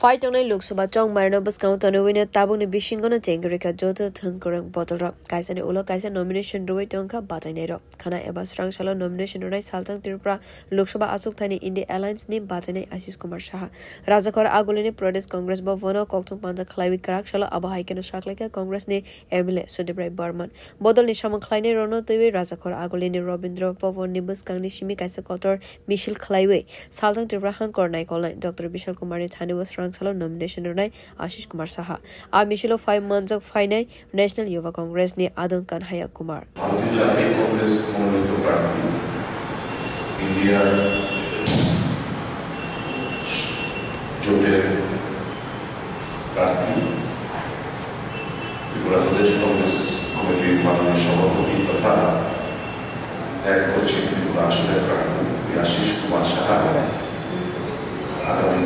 Fight on a Loksaba Chong Marinobus Count on a winner Tabuni Bishingona Jengerika Joto Tunkurang Bottle Rock Kaisan Ulo Kaisan nomination Ruwe Tonka Batanero Kana Eba Strang Shala nomination Rai Saltang Tripura Loksaba Asuk Tani in the Alliance name Batane Asis Kumar Shaha Razakor Agulini Pradesh Congress Bavono Koktung Panda Klavi Karak Shala Abahaikan Shaklaka Congress ne Emile Sudebrai Burman Bodol Nishaman Kleine Rono TV Razakor Agulini Robindro Pavon Nibus Kangni Shimi Kaisa Kotor Michel Klaiwe Saltang Tripura Hankor Naikola Dr. Bishal Kumari Thani was Salo nomination Rai Ashish Kumar Saha. A Michel 5 months of Fine National Yuva Congress ne Adon Kanhaya Kumar. Congress India Jote Party Pradesh Congress Committee Manani Shabapati Tata Ek Coaching Tripura Ashore Party Ashish Kumar Saha Agami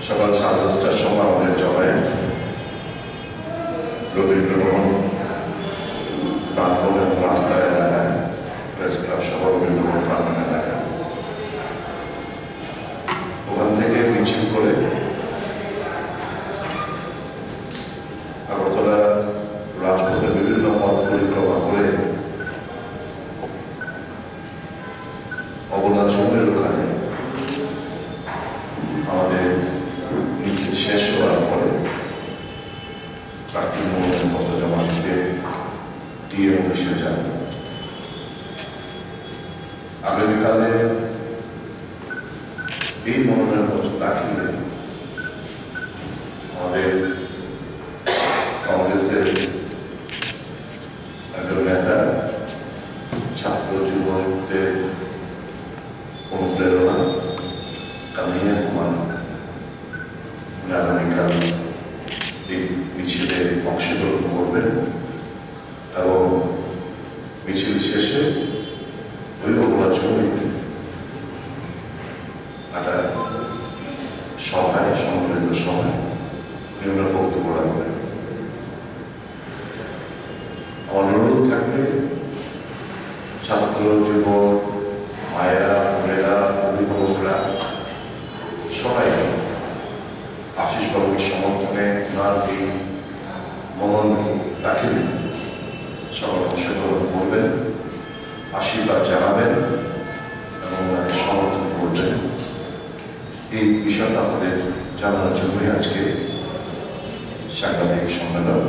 সকাল 10:30টার সময় আমাদের জবাই রবীন্দ্রভবন প্রাঙ্গণ এবং রাস্তার এলাকায় press club সহ রবীন্দ্রভবন প্রাঙ্গণ এলাকায় ওখান থেকে মিছিল করে আগরতলা রাজপথের বিভিন্ন পথ পরিক্রমা করে অবলাচনের ওখানে আমাদের মিছিল শেষ হওয়ার পরে প্রার্থী মনোনয়নপত্র জমা দিতে ডিএম অফিসে যান আগামীকালে এই মনোনয়নপত্র দাখিলে আমাদের কংগ্রেসের একজন নেতা ছাত্র যুবকদের অনুপ্রেরণা কামিয়া কুমার আগামীকাল এই মিছিলে অংশগ্রহণ করবেন এবং মিছিল শেষে ওই অপরাধ জমিতে একটা সভায় সম্মিলিত সভায় বিভিন্ন বক্তব্য রাখবেন আমার অনুরোধ থাকবে ছাত্র যুবক মায়েরা বোনেরা অভিভাবকরা সবাই আশিস বাবুর সমর্থনে ওনার এই মনোনয়ন দাখিলে সবাই অংশগ্রহণ করবেন আশীর্বাদ জানাবেন এবং ওনাকে সমর্থন করবেন এই বিষয়টা আমাদের জানানোর জন্যই আজকে সাংবাদিক সম্মেলন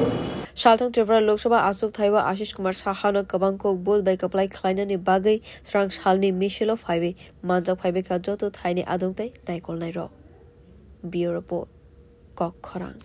Shaltang Tripura Lok Sabha Asuk Thaiwa Ashish Kumar Sahana Kabangko Bol by Kaplai Kleina ni Bagai Strang Shalni Michel of Highway Manjak Highway Kajoto Thaini Adongte Naikol Nairo Bureau Report Kok Khorang